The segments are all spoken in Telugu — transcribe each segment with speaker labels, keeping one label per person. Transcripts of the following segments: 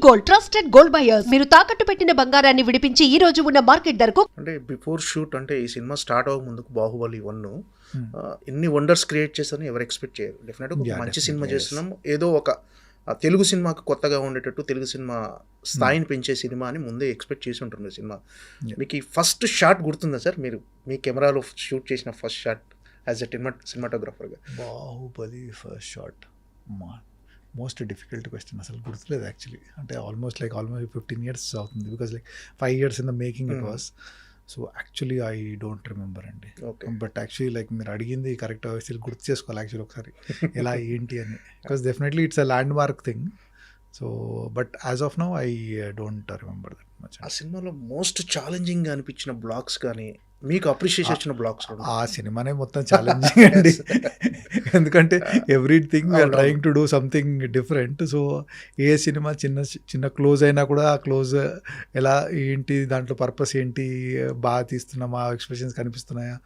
Speaker 1: Gold, trusted gold buyers. మీరు తాకట్టు పెట్టిన బంగారాన్ని విడిపించి ఈ రోజు ఉన్న మార్కెట్ ధరకు.
Speaker 2: అంటే బిఫోర్ షూట్ అంటే ఈ సినిమా స్టార్ట్ అవ్వక ముందుకు బాహుబలి 1 ఎన్ని వండర్స్ క్రియేట్ చేస్తారని ఎవరు ఎక్స్పెక్ట్ చేయరు. డెఫినెట్గా మంచి సినిమా చేస్తున్నాం, ఏదో ఒక తెలుగు సినిమాకి కొత్తగా ఉండేటట్టు తెలుగు సినిమా స్థాయిని పెంచే సినిమా అని ముందే ఎక్స్పెక్ట్ చేసి ఉంటుంది సినిమా. మీకు ఈ ఫస్ట్ షాట్ గుర్తుందా సార్? మీరు మీ కెమెరాలో షూట్ చేసిన ఫస్ట్ షాట్ యాజ్ ఎ సినిమాటోగ్రాఫర్గా?
Speaker 3: Baahubali first shot most difficult question, అసలు గుర్తులేదు యాక్చువల్లీ. అంటే ఆల్మోస్ట్ 15 years అవుతుంది, because 5 years in the making it was. So actually I don't remember అండి. బట్ యాక్చువల్లీ మీరు అడిగింది కరెక్ట్, అసలు గుర్తు చేసుకోవాలి యాక్చువల్లీ ఒకసారి ఎలా ఏంటి అని, because definitely it's a land mark thing. So but as of now I don't remember that much.
Speaker 2: ఆ సినిమాలో మోస్ట్ ఛాలెంజింగ్గా అనిపించిన బ్లాగ్స్ కానీ మీకు అప్రిషియేషన్ వచ్చిన బ్లాగ్స్?
Speaker 3: ఆ సినిమానే మొత్తం ఛాలెంజింగ్ అండి, ఎందుకంటే everything we are trying to do something different. So ఏ సినిమా చిన్న క్లోజ్ అయినా కూడా ఆ క్లోజ్ ఎలా ఏంటి, దాంట్లో పర్పస్ ఏంటి, బాగా తీస్తున్నామా, ఎక్స్ప్రెషన్స్ కనిపిస్తున్నాయా,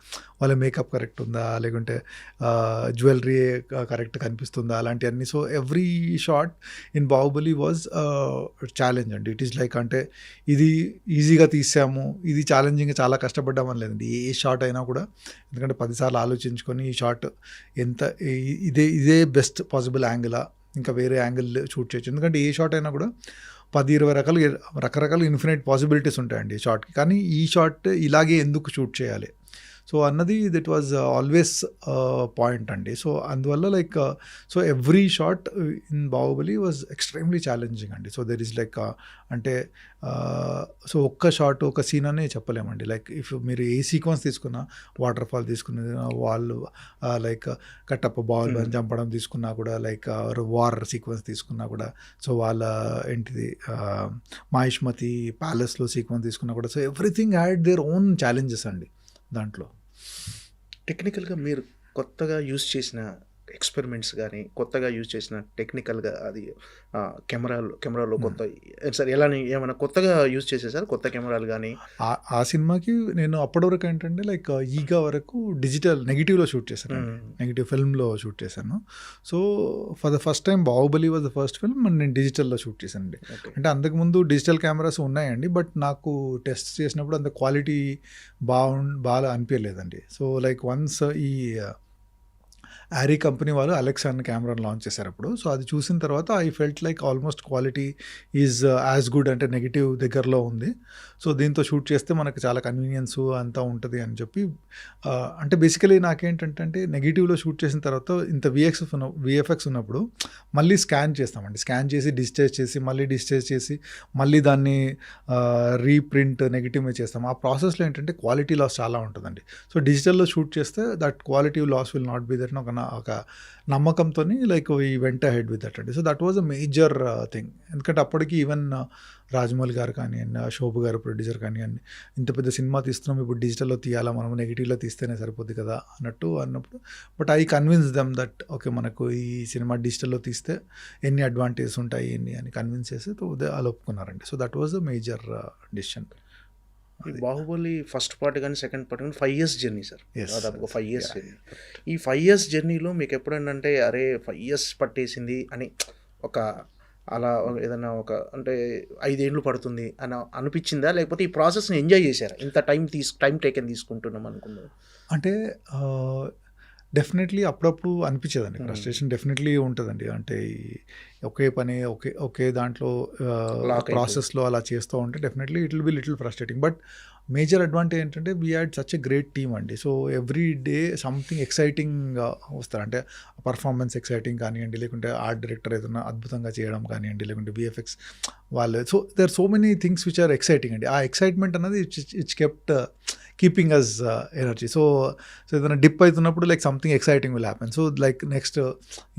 Speaker 3: వాళ్ళ మేకప్ కరెక్ట్ ఉందా, లేకుంటే జ్యువెలరీ కరెక్ట్ కనిపిస్తుందా, అలాంటివన్నీ. So every shot in Baahubali was challenge అండి. ఇట్ ఈస్ అంటే ఇది ఈజీగా తీసాము, ఇది ఛాలెంజింగ్గా చాలా కష్టపడ్డామని లేదండి. ఏ షాట్ అయినా కూడా, ఎందుకంటే 10 సార్లు ఆలోచించుకొని ఈ షాట్ ఎంత ఇదే బెస్ట్ పాసిబుల్ యాంగిలా, ఇంకా వేరే యాంగిల్ షూట్ చేయొచ్చు. ఎందుకంటే ఏ షాట్ అయినా కూడా 10-20 రకరకాల ఇన్ఫినైట్ పాసిబిలిటీస్ ఉంటాయండి ఈ షాట్కి. కానీ ఈ షాట్ ఇలాగే ఎందుకు షూట్ చేయాలి సో అన్నది దట్ వాజ్ ఆల్వేస్ పాయింట్ అండి. సో అందువల్ల so every shot in Baahubali was extremely challenging అండి. సో దెర్ ఈస్ అంటే సో ఒక్క షాట్ ఒక సీన్ అనే చెప్పలేమండి. ఇఫ్ మీరు ఏ సీక్వెన్స్ తీసుకున్నా, వాటర్ ఫాల్ తీసుకున్న వాళ్ళు కట్టప్ప బాహుబలి చంపడం తీసుకున్నా కూడా, వార్ సీక్వెన్స్ తీసుకున్నా కూడా, సో వాళ్ళ ఏంటిది మాహిష్మతి ప్యాలెస్లో సీక్వెన్స్ తీసుకున్నా కూడా, so everything had their own challenges అండి దాంట్లో.
Speaker 2: టెక్నికల్గా మీరు కొత్తగా యూజ్ చేసిన ఎక్స్పెరిమెంట్స్ కానీ, కొత్తగా యూజ్ చేసిన టెక్నికల్గా అది కెమెరాలో కొత్త సార్ ఎలా ఏమైనా కొత్తగా యూజ్ చేసేసారు కొత్త కెమెరాలు కానీ?
Speaker 3: ఆ సినిమాకి నేను అప్పటి వరకు ఏంటంటే ఈగా వరకు డిజిటల్ నెగిటివ్లో షూట్ చేశాను, నెగిటివ్ ఫిల్మ్లో షూట్ చేశాను. So for the first time Baahubali was the first film నేను డిజిటల్లో షూట్ చేశాను అండి. అంటే అంతకుముందు డిజిటల్ కెమెరాస్ ఉన్నాయండి, బట్ నాకు టెస్ట్ చేసినప్పుడు అంత క్వాలిటీ బాగా అనిపించలేదండి. సో వన్స్ ఈ ఆరీ కంపెనీ వాళ్ళు అలెక్సా అన్న కెమెరాను లాంచ్ చేశారు అప్పుడు. సో అది చూసిన తర్వాత I felt almost quality is as good, అంటే నెగిటివ్ దగ్గరలో ఉంది. సో దీంతో షూట్ చేస్తే మనకు చాలా కన్వీనియన్స్ అంతా ఉంటుంది అని చెప్పి, అంటే బేసికలీ నాకేంటంటే నెగిటివ్లో షూట్ చేసిన తర్వాత ఇంత విఎఫ్ఎక్స్ ఉన్నప్పుడు మళ్ళీ స్కాన్ చేస్తామండి. స్కాన్ చేసి డిజిటైజ్ చేసి మళ్ళీ డిజిటైజ్ చేసి మళ్ళీ దాన్ని రీప్రింట్ నెగిటివ్ మీద చేస్తాం. ఆ ప్రాసెస్లో ఏంటంటే క్వాలిటీ లాస్ చాలా ఉంటుందండి. సో డిజిటల్లో షూట్ చేస్తే that quality loss will not be that ఒక నమ్మకంతో ఈ వెంట హెడ్ విత్ దట్ అండి. So that was a major thing. ఎందుకంటే అప్పటికి ఈవెన్ రాజమౌళి గారు కానివ్వండి, శోభు గారు ప్రొడ్యూసర్ కానివ్వండి, ఇంత పెద్ద సినిమా తీస్తున్నాం, ఇప్పుడు డిజిటల్లో తీయాలా, మనం నెగిటివ్లో తీస్తేనే సరిపోద్ది కదా అన్నప్పుడు, but I convince them that okay మనకు ఈ సినిమా డిజిటల్లో తీస్తే ఎన్ని అడ్వాంటేజెస్ ఉంటాయి ఎన్ని అని కన్విన్స్ చేసి వాళ్ళు ఒప్పుకున్నారండి. So that was the major decision.
Speaker 2: Baahubali first part కానీ సెకండ్ పార్ట్ కానీ 5 years జర్నీ సార్, దాదాపు 5 years జర్నీ. ఈ 5 years జర్నీలో మీకు ఎప్పుడైనా అరే 5 years పట్టేసింది అని ఒక అలా ఏదైనా అంటే 5 ఏళ్ళు పడుతుంది అని అనిపించిందా, లేకపోతే ఈ ప్రాసెస్ని ఎంజాయ్ చేశారా? ఇంత టైం టేకెన్ తీసుకుంటున్నాం అనుకున్నారు
Speaker 3: అంటే డెఫినెట్లీ అప్పుడప్పుడు అనిపించేదండి, ఫ్రస్ట్రేషన్ డెఫినెట్లీ ఉంటుందండి. అంటే ఒకే పని ఒకే దాంట్లో ప్రాసెస్లో అలా చేస్తూ ఉంటే definitely it will be little frustrating. But major advantage ఏంటంటే we had such a great team అండి. So every day something exciting వస్తారు. అంటే పర్ఫార్మెన్స్ ఎక్సైటింగ్ కానివ్వండి, లేకుంటే ఆర్ట్ డైరెక్టర్ ఏదైనా అద్భుతంగా చేయడం కానివ్వండి, లేకుంటే విఎఫ్ఎక్స్ వాళ్ళు. So there are so many things which are exciting అండి. ఆ ఎక్సైట్మెంట్ అనేది it's kept keeping us energy. So ఏదైనా డిప్ అవుతున్నప్పుడు something exciting will happen. So next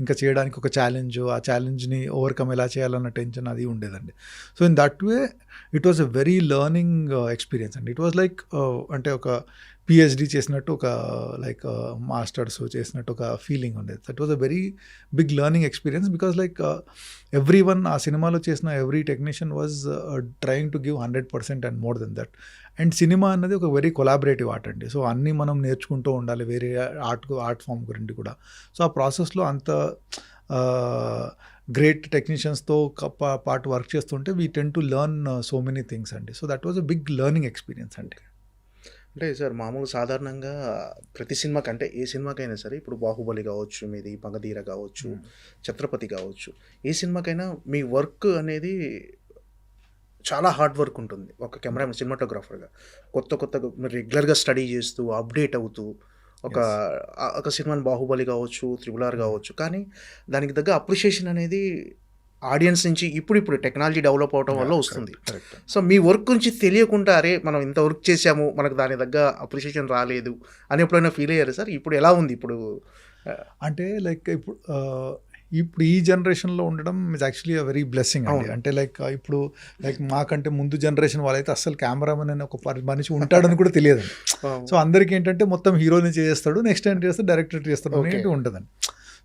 Speaker 3: ఇంకా చేయడానికి ఒక ఛాలెంజ్, ఆ ఛాలెంజ్ని ఓవర్కమ్ ఎలా చేయాలన్న టెన్షన్ అది ఉండేదండి. So in that way it was a very learning experience అండి. ఇట్ వాజ్ అంటే ఒక పిహెచ్డి చేసినట్టు, ఒక మాస్టర్స్ చేసినట్టు ఒక ఫీలింగ్ ఉండేది. That was a very big learning experience, because every one ఆ సినిమాలో చేసిన every technician was trying to give 100% and more than that. And cinema అన్నది ఒక వెరీ కొలాబరేటివ్ ఆర్ట్ అండి. సో అన్నీ మనం నేర్చుకుంటూ ఉండాలి వేరే ఆర్ట్ ఫామ్ గురించి కూడా. సో ఆ ప్రాసెస్లో అంత గ్రేట్ టెక్నీషియన్స్తో పాటు వర్క్ చేస్తుంటే we tend to learn so many things అండి. So that was a big learning experience అండి.
Speaker 2: అంటే సార్ మామూలు సాధారణంగా ప్రతి సినిమాకి అంటే ఏ సినిమాకైనా సరే ఇప్పుడు 'బాహుబలి' కావచ్చు, మీది 'మగధీర' కావచ్చు, 'ఛత్రపతి' కావచ్చు, ఏ సినిమాకైనా మీ వర్క్ అనేది చాలా హార్డ్ వర్క్ ఉంటుంది. ఒక కెమెరామెన్, సినిమాటోగ్రాఫర్‌గా కొత్తగా మీరు రెగ్యులర్‌గా స్టడీ చేస్తూ, అప్డేట్ అవుతూ ఒక సినిమాని 'బాహుబలి' కావచ్చు, 'త్రిబుల్ ఆర్' కావచ్చు, కానీ దానికి తగ్గ అప్రిషియేషన్ అనేది ఆడియన్స్ నుంచి ఇప్పుడు టెక్నాలజీ డెవలప్ అవడం వల్ల వస్తుంది.
Speaker 3: కరెక్ట్.
Speaker 2: సో మీ వర్క్ గురించి తెలియకుండా అరే మనం ఇంత వర్క్ చేసాము, మనకు దాని తగ్గ అప్రిషియేషన్ రాలేదు అని ఎప్పుడైనా ఫీల్ అయ్యారు సార్? ఇప్పుడు ఎలా ఉంది ఇప్పుడు?
Speaker 3: అంటే లైక్ ఇప్పుడు ఈ జనరేషన్లో ఉండడం is actually a very blessing అండి. అంటే ఇప్పుడు మాకంటే ముందు జనరేషన్ వాళ్ళైతే అసలు కెమెరామెన్ అని ఒక మనిషి ఉంటాడని కూడా తెలియదండి. సో అందరికీ ఏంటంటే మొత్తం హీరోని చేస్తాడు, నెక్స్ట్ టైం చేస్తాడు, డైరెక్టర్ చేస్తాడు అనేది ఉంటుందండి.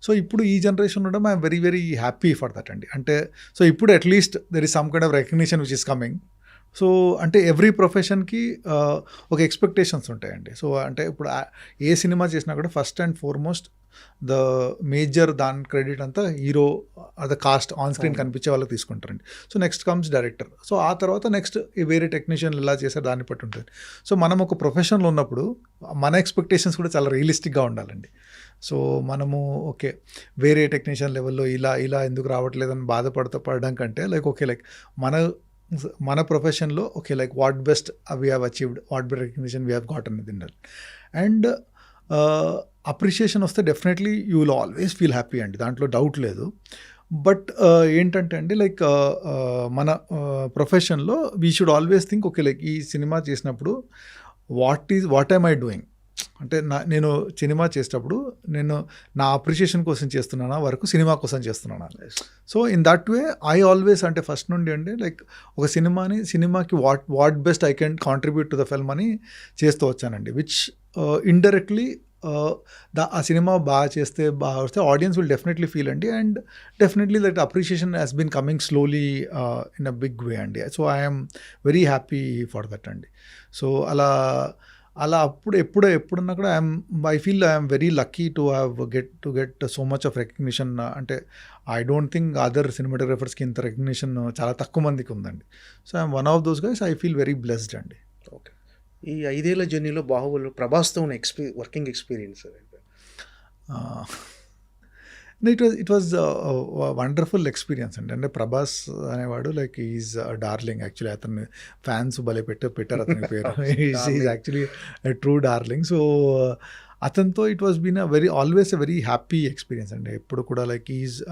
Speaker 3: సో ఇప్పుడు ఈ జనరేషన్ ఉండడం I'm very very happy for that అండి. అంటే సో ఇప్పుడు at least there is some kind of recognition which is coming. So అంటే ఎవ్రీ ప్రొఫెషన్కి ఒక ఎక్స్పెక్టేషన్స్ ఉంటాయండి. సో అంటే ఇప్పుడు ఏ సినిమా చేసినా కూడా first and foremost the major దాని క్రెడిట్ అంతా hero the cost on screen కనిపించే వాళ్ళకి తీసుకుంటారండి. So next comes director. So ఆ తర్వాత నెక్స్ట్ వేరే టెక్నీషియన్లు ఎలా చేశారు దాన్ని బట్టి ఉంటుంది. సో మనం ఒక ప్రొఫెషన్లో ఉన్నప్పుడు మన ఎక్స్పెక్టేషన్స్ కూడా చాలా రియలిస్టిక్గా ఉండాలండి. సో మనము ఓకే వేరే టెక్నీషియన్ లెవెల్లో ఇలా ఎందుకు రావట్లేదని పడడం కంటే మన ప్రొఫెషన్లో okay what best we have achieved, what best recognition we have got అనేది ఉండాలి. అండ్ అప్రిషియేషన్ వస్తే definitely you will always feel happy అండి, దాంట్లో డౌట్ లేదు. బట్ ఏంటంటే అండి మన ప్రొఫెషన్లో we should always think okay ఈ సినిమా చేసినప్పుడు వాట్ ఐమ్ ఐ డూయింగ్, అంటే నేను సినిమా చేసేటప్పుడు నేను నా అప్రిషియేషన్ కోసం చేస్తున్నానా వరకు సినిమా కోసం చేస్తున్నానా. So in that way I always అంటే ఫస్ట్ నుండి అండి ఒక సినిమాకి what best I can contribute to the film అని చేస్తూ వచ్చానండి. విచ్ ఇండైరెక్ట్లీ ఆ సినిమా బాగా వస్తే ఆడియన్స్ విల్ డెఫినెట్లీ ఫీల్ అండి. And definitely that appreciation has been coming slowly in a big way అండి. So I'm very happy for that అండి. సో అలా ఎప్పుడన్నా కూడా I feel I'm very lucky to get so much of recognition. అంటే ఐ డోంట్ థింక్ అదర్ సినిమాటోగ్రాఫర్స్కి ఇంత రికగ్నిషన్ చాలా తక్కువ మందికి ఉందండి. So I'm one of those guys. I feel very blessed అండి.
Speaker 2: ఓకే. ఈ 5 ఏళ్ల జర్నీలో 'బాహుబలి' ప్రభాస్తో ఉన్న working experience
Speaker 3: it was wonderful experience అండి. అంటే ప్రభాస్ అనేవాడు ఈజ్ డార్లింగ్. యాక్చువల్లీ అతన్ని ఫ్యాన్స్ భలే పెట్టారు అతని పేరు. Is actually true darling. So అతనితో it was been always a very happy experience అండి. ఎప్పుడు కూడా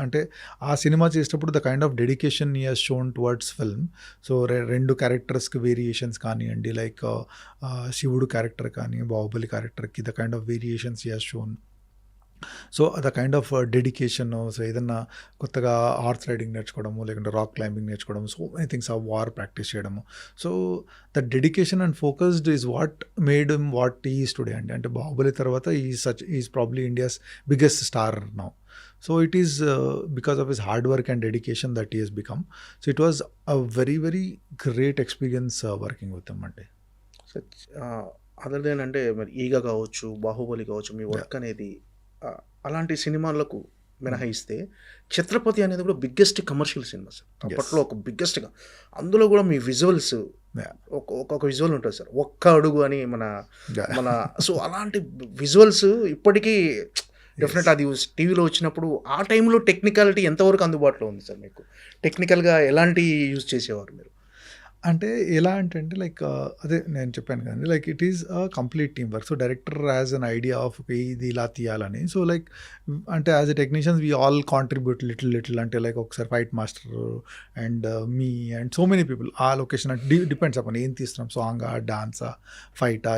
Speaker 3: అంటే ఆ సినిమా చేసేటప్పుడు the kind of dedication he has shown towards film. So 2 క్యారెక్టర్స్కి వేరియేషన్స్ కానివ్వండి, శివుడు క్యారెక్టర్ కానీ బాహుబలి క్యారెక్టర్కి the kind of variations he has shown. So the kind of dedication. So ఏదన్నా కొత్తగా హార్స్ రైడింగ్ నేర్చుకోవడము, లేకుంటే రాక్ క్లైంబింగ్ నేర్చుకోవడము, సో మెనీ థింగ్స్, ఆ వార్ ప్రాక్టీస్ చేయడము. So the dedication and focused is what made him what is today అండి. అంటే బాహుబలి తర్వాత is probably India's biggest star now. So it is because of his hard work and dedication that he has become. So it was a very very great experience working with him అండి.
Speaker 2: అదర్ దెన్ అంటే మరి 'ఈగ' కావచ్చు, 'బాహుబలి' కావచ్చు, మీ వర్క్ అనేది అలాంటి సినిమాలకు మినహాయిస్తే 'ఛత్రపతి' అనేది కూడా బిగ్గెస్ట్ కమర్షియల్ సినిమా సార్. అప్పట్లో ఒక బిగ్గెస్ట్గా, అందులో కూడా మీ విజువల్స్ ఒక విజువల్ ఉంటుంది సార్, 'ఒక్క అడుగు' అని మన సో అలాంటి విజువల్స్ ఇప్పటికీ డెఫినెట్ అది టీవీలో వచ్చినప్పుడు ఆ టైంలో టెక్నికాలిటీ ఎంతవరకు అందుబాటులో ఉంది సార్ మీకు? టెక్నికల్గా ఎలాంటి యూజ్ చేసేవారు మీరు?
Speaker 3: అంటే ఎలా అంటే అదే నేను చెప్పాను కదండి, it is a complete team work. So director has an idea of ఇది ఇలా తీయాలని. సో అంటే as a technicians we all contribute little. అంటే ఒకసారి fight master and me and so many people ఆ లొకేషన్ అంటే డిపెండ్స్ అపాన్ ఏం తీస్తున్నాం, సాంగా, డాన్సా, ఫైటా,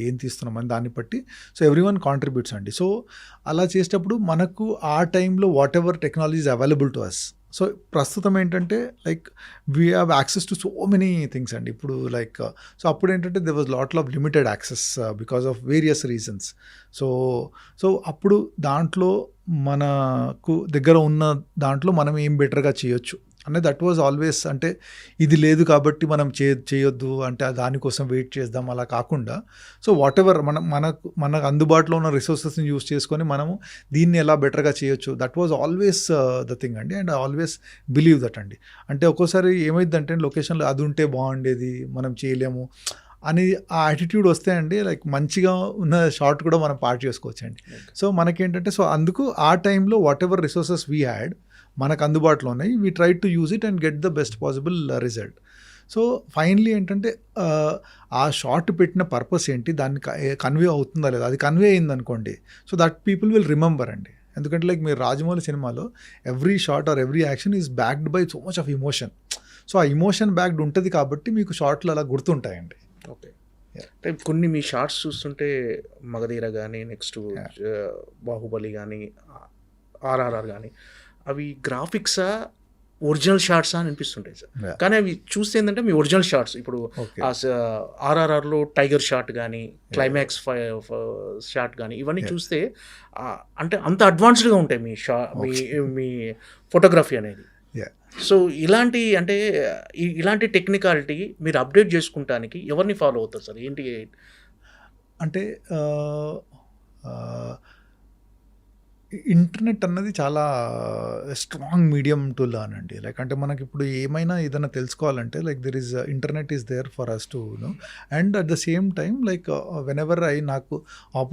Speaker 3: ఏం తీస్తున్నాం అని దాన్ని బట్టి సో ఎవ్రీ వన్ కాంట్రిబ్యూట్స్ అండి. సో అలా చేసేటప్పుడు మనకు ఆ టైంలో whatever technology is available to us. So ప్రస్తుతం ఏంటంటే we have access to so many things అండి. ఇప్పుడు సో అప్పుడు ఏంటంటే there was lot of limited access because of various reasons. So అప్పుడు దాంట్లో మనకు దగ్గర ఉన్న దాంట్లో మనం ఏం బెటర్గా చేయొచ్చు అంటే దట్ వాజ్ ఆల్వేస్, అంటే ఇది లేదు కాబట్టి మనం చేయొద్దు అంటే దానికోసం వెయిట్ చేద్దాం అలా కాకుండా, సో వాట్ ఎవర్ మనకు అందుబాటులో ఉన్న రిసోర్సెస్ని యూస్ చేసుకొని మనము దీన్ని ఎలా బెటర్గా చేయొచ్చు, that was always the thing అండి. And I always believe that అండి. అంటే ఒక్కోసారి ఏమైందంటే లొకేషన్లో అది ఉంటే బాగుండేది, మనం చేయలేము అని ఆ యాటిట్యూడ్ వస్తే అండి, లైక్ మంచిగా ఉన్న షార్ట్ కూడా మనం పార్ట్ చేసుకోవచ్చు అండి. సో మనకేంటంటే, సో అందుకు ఆ టైంలో what ever resources we had మనకు అందుబాటులో ఉన్నాయి, we try to use it and get the best possible result. So finally ఏంటంటే ఆ షార్ట్ పెట్టిన పర్పస్ ఏంటి, దాన్ని కన్వే అవుతుందా లేదా, అది కన్వే అయింది అనుకోండి, so that people will remember అండి. ఎందుకంటే లైక్ మీరు రాజమౌళి సినిమాలో every shot or every action is backed by so much of emotion. So ఆ ఇమోషన్ బ్యాక్డ్ ఉంటుంది కాబట్టి మీకు షార్ట్లు అలా గుర్తుంటాయండి.
Speaker 2: ఓకే. అంటే కొన్ని మీ షార్ట్స్ చూస్తుంటే మగధీర కానీ, నెక్స్ట్ బాహుబలి కానీ, ఆర్ఆర్ఆర్ కానీ, అవి గ్రాఫిక్సా ఒరిజినల్ షార్ట్సా అని అనిపిస్తుంటాయి సార్.
Speaker 3: Yeah.
Speaker 2: కానీ అవి చూస్తే ఏంటంటే మీ ఒరిజినల్ షార్ట్స్. ఇప్పుడు
Speaker 3: Okay.
Speaker 2: ఆర్ఆర్ఆర్లో టైగర్ షాట్ కానీ, క్లైమాక్స్ షాట్ కానీ, ఇవన్నీ
Speaker 3: Yeah.
Speaker 2: చూస్తే అంటే అంత అడ్వాన్స్డ్గా ఉంటాయి మీ మీ ఫోటోగ్రఫీ అనేది.
Speaker 3: Yeah.
Speaker 2: సో ఇలాంటి అంటే ఇలాంటి టెక్నికాలిటీ మీరు అప్డేట్ చేసుకుంటానికి ఎవరిని ఫాలో అవుతారు సార్? ఏంటి
Speaker 3: అంటే ఇంటర్నెట్ అన్నది చాలా స్ట్రాంగ్ మీడియం టు లర్న్ అండి. లైక్ అంటే మనకి ఇప్పుడు ఏమైనా ఏదైనా తెలుసుకోవాలంటే like there is internet is there for us to know. And at the same time like whenever నాకు